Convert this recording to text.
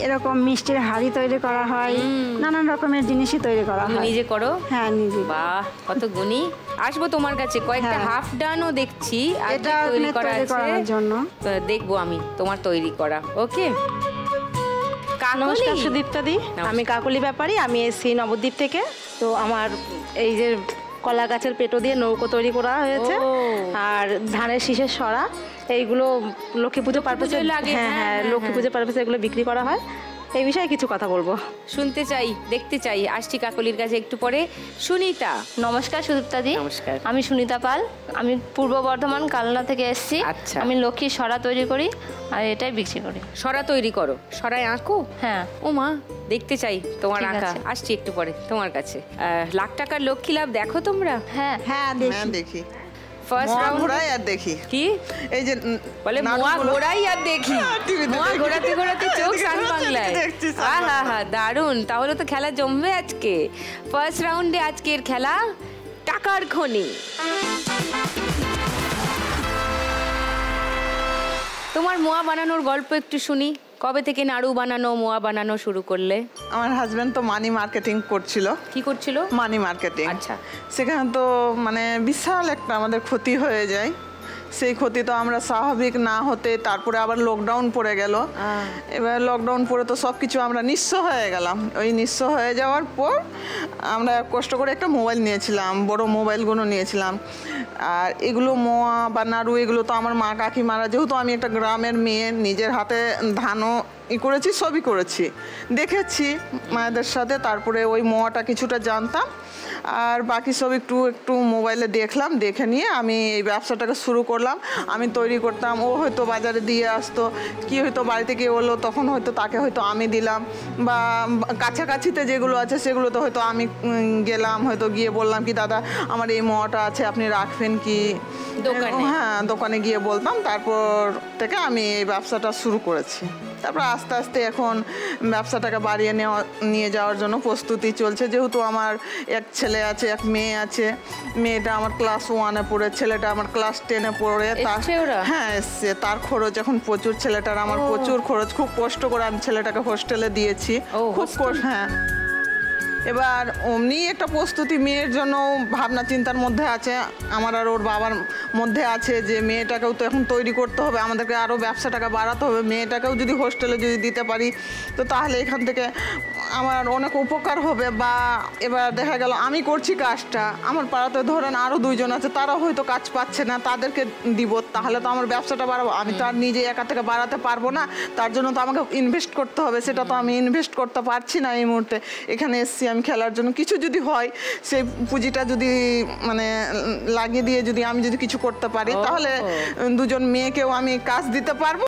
এরকম মিষ্টির হাড়ি তৈরি করা হয়, নানান রকমের জিনিসই তৈরি করা হয়। নিজে করো? হ্যাঁ, নিজে। বাহ, কত গুণী। আসবো তোমার কাছে, কয়েকটা হাফ ডানও দেখছি এটা তৈরি করার জন্য দেখবো আমি তোমার তৈরি করা। ওকে। নমস্কার সুদীপ্তা দি, আমি কাকলি ব্যাপারী, আমি এসেছি নবদ্বীপ থেকে। তো আমার এই যে কলা গাছের পেটো দিয়ে নৌকো তৈরি করা হয়েছে, আর ধানের শীষের সরা, এইগুলো লক্ষ্মী পুজো পারপাসে লাগে। হ্যাঁ, লক্ষ্মী পুজো পারপাসে এগুলো বিক্রি করা হয়। এই বিষয়ে কিছু কথা বলবো, শুনতে চাই, দেখতে চাই। আসছি কাকলির কাছে একটু পরে। সুনিতা। নমস্কার সুদীপ্তা দি, নমস্কার। আমি সুনিতা পাল, আমি পূর্ব বর্ধমান কালনা থেকে এসেছি। আচ্ছা। আমি লক্ষ্মীর সরা তৈরি করি আর এটাই বিক্রি করি। সরা তৈরি করো? সরায় আঁকো? হ্যাঁ। ও মা, দেখতে চাই তোমার আঁকা। আসছি একটু পরে তোমার কাছে। লাখ টাকার লক্ষ্মী লাভ দেখো তোমরা? হ্যাঁ হ্যাঁ দেখি। ফার্স্ট রাউন্ড ঘোড়াই আর দেখি কি এই যে বলে মোয়া ঘোড়াই আর দেখি। মোয়া ঘোরাতে ঘোরাতে চোখ সান বাংলায়। হা হা, দারুণ। তাহলে তো খেলা জমবে আজকে। ফার্স্ট রাউন্ডে আজকের খেলা টাকার খনি। তোমার মোয়া বানানোর গল্প একটু শুনি। কবে থেকে নাড়ু বানানো, মোয়া বানানো শুরু করলে? আমার হাজবেন্ড তো মানি মার্কেটিং করছিল। কি করছিল? মানি মার্কেটিং। আচ্ছা। সেখানে তো মানে বিশাল একটা আমাদের ক্ষতি হয়ে যায়। সেই ক্ষতি তো আমরা স্বাভাবিক না হতে, তারপরে আবার লকডাউন পড়ে গেল। এবার লকডাউন পড়ে তো সব কিছু আমরা নিঃস্ব হয়ে গেলাম। ওই নিঃস্ব হয়ে যাওয়ার পর আমরা কষ্ট করে একটা মোবাইল নিয়েছিলাম, বড় মোবাইলগুলো নিয়েছিলাম। আর এগুলো মোয়া বা নাড়ু এগুলো তো আমার মা কাকিমারা, যেহেতু আমি একটা গ্রামের মেয়ে, নিজের হাতে ধানও করেছি, সবই করেছি, দেখেছি মায়েদের সাথে। তারপরে ওই মোয়াটা কিছুটা জানতাম, আর বাকি সব একটু একটু মোবাইলে দেখলাম, দেখে নিয়ে আমি এই ব্যবসাটাকে শুরু করলাম। আমি তৈরি করতাম, ও হয়তো বাজারে দিয়ে আসতো, কি হয়তো বাড়িতে কেউ হলো তখন হয়তো তাকে হয়তো আমি দিলাম, বা কাছাকাছিতে যেগুলো আছে সেগুলোতে হয়তো আমি গেলাম, হয়তো গিয়ে বললাম কি দাদা আমার এই মোয়াটা আছে, আপনি রাখবেন কি? হ্যাঁ, দোকানে গিয়ে বলতাম। তারপর থেকে আমি এই ব্যবসাটা শুরু করেছি। তারপর আস্তে আস্তে এখন ব্যবসাটাকে বাড়িয়ে নিয়ে যাওয়ার জন্য প্রস্তুতি চলছে। যেহেতু আমার এক ছেলে আছে, এক মেয়ে আছে। মেয়েটা আমার ক্লাস 1-এ পড়ে, ছেলেটা আমার ক্লাস 10-এ পড়ে। হ্যাঁ, এসছে। তার খরচ এখন প্রচুর, ছেলেটার আমার প্রচুর খরচ। খুব কষ্ট করে আমি ছেলেটাকে হোস্টেলে দিয়েছি, খুব কষ্ট। হ্যাঁ, এবার অমনি একটা প্রস্তুতি মেয়ের জন্য ভাবনা চিন্তার মধ্যে আছে আমার আর ওর বাবার মধ্যে আছে, যে মেয়েটাকেও তো এখন তৈরি করতে হবে, আমাদেরকে আরও ব্যবসাটাকে বাড়াতে হবে। মেয়েটাকেও যদি হোস্টেলে যদি দিতে পারি তো তাহলে এখান থেকে আমার অনেক উপকার হবে। বা এবার দেখা গেল আমি করছি কাজটা, আমার পাড়াতে ধরেন আরও 2জন আছে, তারাও হয়তো কাজ পাচ্ছে না, তাদেরকে দিব, তাহলে তো আমার ব্যবসাটা বাড়াবো। আমি তো আর নিজে একা থেকে বাড়াতে পারবো না, তার জন্য তো আমাকে ইনভেস্ট করতে হবে। সেটা তো আমি ইনভেস্ট করতে পারছি না এই মুহূর্তে। এখানে এসছি আমি খেলার জন্য, কিছু যদি হয় সেই পুঁজিটা যদি মানে লাগিয়ে দিয়ে যদি আমি যদি কিছু করতে পারি, তাহলে 2জন মেয়েকেও আমি কাজ দিতে পারবো।